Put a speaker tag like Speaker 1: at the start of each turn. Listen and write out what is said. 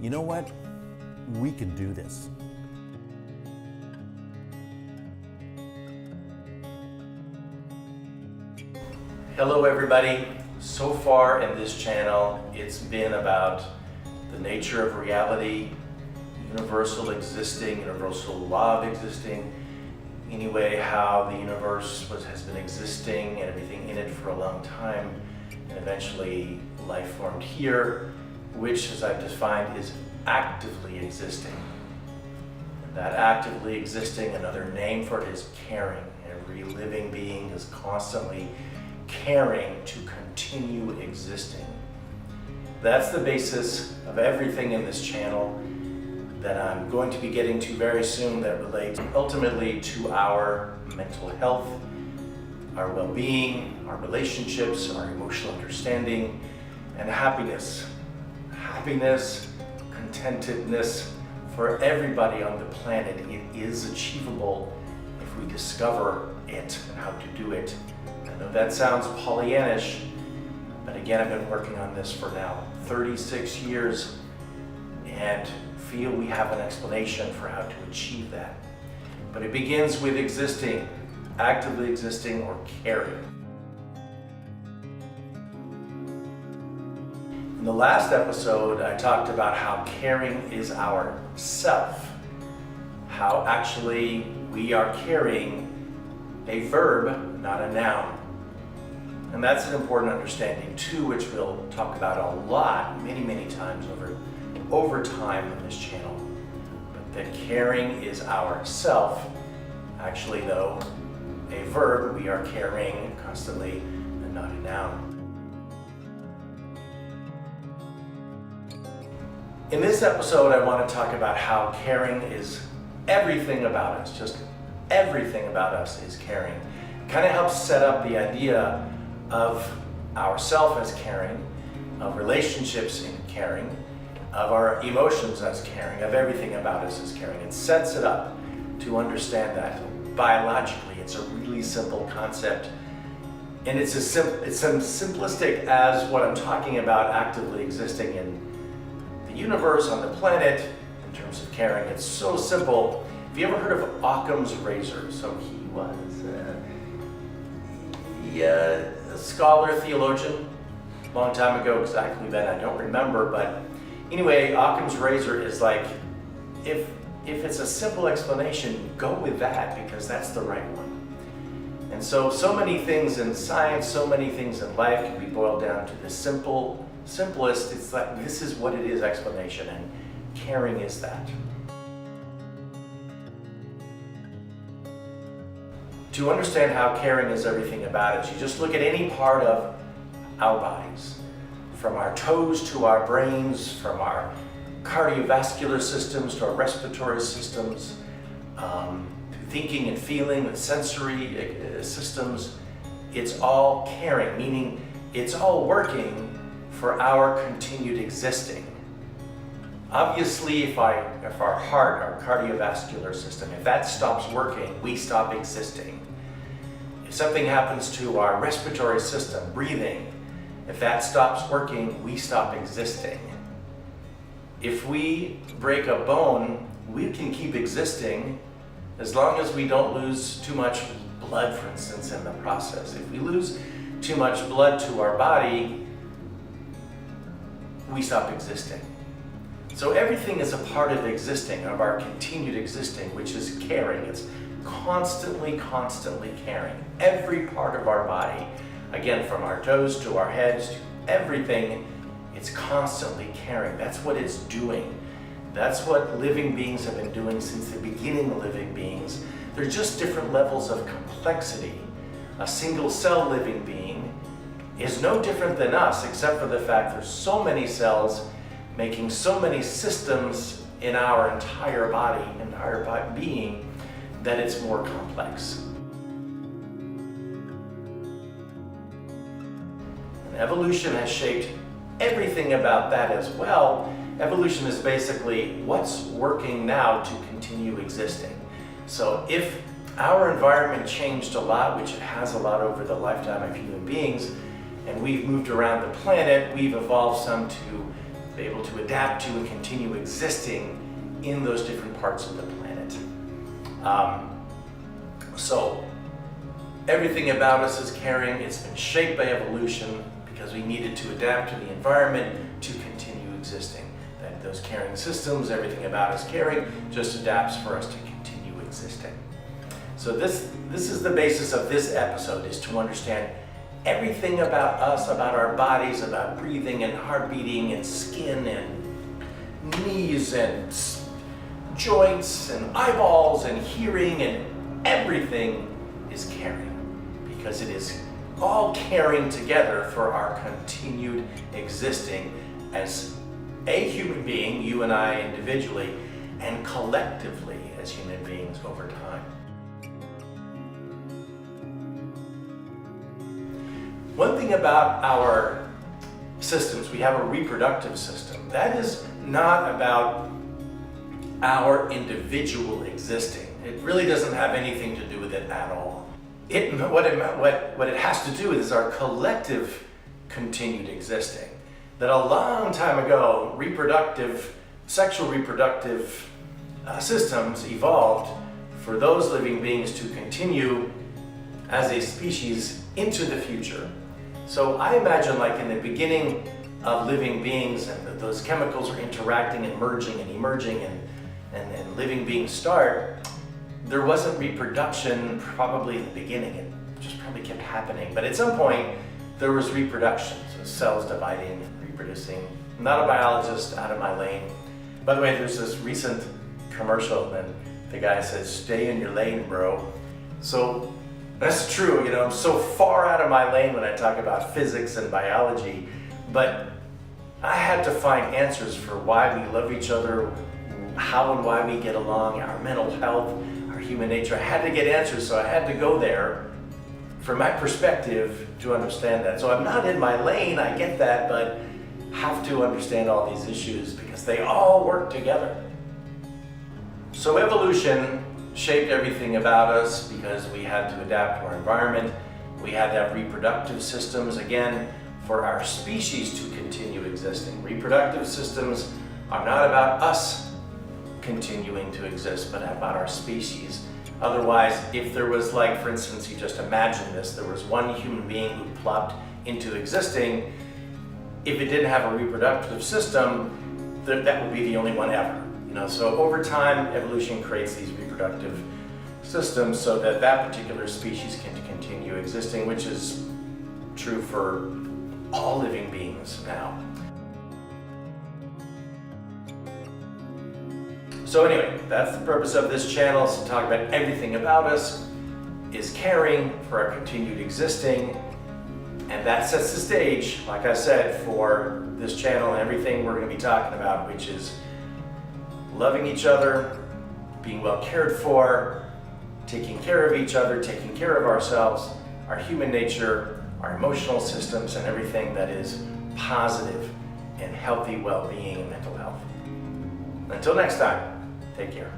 Speaker 1: you know what? We can do this.
Speaker 2: Hello everybody. So far in this channel, it's been about the nature of reality, universal existing, universal law of existing, anyway, how the universe has been existing and everything in it for a long time, and eventually life formed here, which, as I've defined, is actively existing. And that actively existing, another name for it is caring. Every living being is constantly caring to continue existing. That's the basis of everything in this channel that I'm going to be getting to very soon, that relates ultimately to our mental health, our well-being, our relationships, our emotional understanding, and happiness. Happiness, contentedness for everybody on the planet. It is achievable if we discover it and how to do it. I know that sounds Pollyannish, but again, I've been working on this for now 36 years and feel we have an explanation for how to achieve that. But it begins with existing, actively existing or caring. In the last episode, I talked about how caring is our self, how actually we are carrying a verb, not a noun. And that's an important understanding too, which we'll talk about a lot, many times over time in this channel. But that caring is our self. Actually though, a verb we are carrying constantly and not a noun. In this episode, I want to talk about how caring is everything about us. Just everything about us is caring. It kind of helps set up the idea of ourself as caring, of relationships in caring, of our emotions as caring, of everything about us as caring. It sets it up to understand that biologically. It's a really simple concept, and it's as simplistic as what I'm talking about actively existing in the universe, on the planet, in terms of caring. It's so simple. Have you ever heard of Occam's razor? So he was a scholar, theologian, a long time ago, exactly when I don't remember, but anyway, Occam's razor is like, if it's a simple explanation, go with that because that's the right one. And so many things in science, so many things in life can be boiled down to the simplest, it's like, this is what it is explanation, and caring is that. To understand how caring is everything about us, you just look at any part of our bodies, from our toes to our brains, from our cardiovascular systems to our respiratory systems, to thinking and feeling and sensory systems. It's all caring, meaning it's all working for our continued existing. Obviously, if our heart, our cardiovascular system, if that stops working, we stop existing. If something happens to our respiratory system, breathing, if that stops working, we stop existing. If we break a bone, we can keep existing as long as we don't lose too much blood, for instance, in the process. If we lose too much blood to our body, we stop existing. So everything is a part of existing, of our continued existing, which is caring. It's constantly caring. Every part of our body, again, from our toes to our heads to everything, it's constantly caring. That's what it's doing. That's what living beings have been doing since the beginning of living beings. They're just different levels of complexity. A single cell living being is no different than us, except for the fact there's so many cells making so many systems in our entire body, entire being, that it's more complex. And evolution has shaped everything about that as well. Evolution is basically what's working now to continue existing. So if our environment changed a lot, which it has a lot over the lifetime of human beings, and we've moved around the planet, we've evolved some to be able to adapt to and continue existing in those different parts of the planet. So everything about us is caring. It's been shaped by evolution because we needed to adapt to the environment to continue existing. That those caring systems, everything about us caring, just adapts for us to continue existing. So this is the basis of this episode, is to understand everything about us, about our bodies, about breathing and heart beating and skin and knees and joints and eyeballs and hearing, and everything is caring, because it is all caring together for our continued existing as a human being, you and I individually, and collectively as human beings over time. One thing about our systems, we have a reproductive system. That is not about our individual existing. It really doesn't have anything to do with it at all. What it has to do with is our collective continued existing. That a long time ago, sexual reproductive systems evolved for those living beings to continue as a species into the future. So I imagine, like in the beginning of living beings, and those chemicals are interacting and merging and emerging, and living beings start, there wasn't reproduction probably in the beginning. It just probably kept happening. But at some point, there was reproduction, so cells dividing and reproducing. I'm not a biologist, out of my lane. By the way, there's this recent commercial, and the guy says, "Stay in your lane, bro." So that's true, I'm so far out of my lane when I talk about physics and biology, but I had to find answers for why we love each other, how and why we get along, our mental health, our human nature. I had to get answers, so I had to go there from my perspective to understand that. So I'm not in my lane, I get that, but have to understand all these issues because they all work together. So evolution shaped everything about us because we had to adapt to our environment. We had to have reproductive systems, again, for our species to continue existing. Reproductive systems are not about us continuing to exist, but about our species. Otherwise, if there was, like, for instance, you just imagine this, there was one human being who plopped into existing, if it didn't have a reproductive system, that would be the only one ever. So over time, evolution creates these reproductive systems so that particular species can continue existing, which is true for all living beings now. So anyway, that's the purpose of this channel, is to talk about everything about us is caring for our continued existing, and that sets the stage, like I said, for this channel and everything we're going to be talking about, which is loving each other, being well cared for, taking care of each other, taking care of ourselves, our human nature, our emotional systems, and everything that is positive and healthy well-being and mental health. Until next time, take care.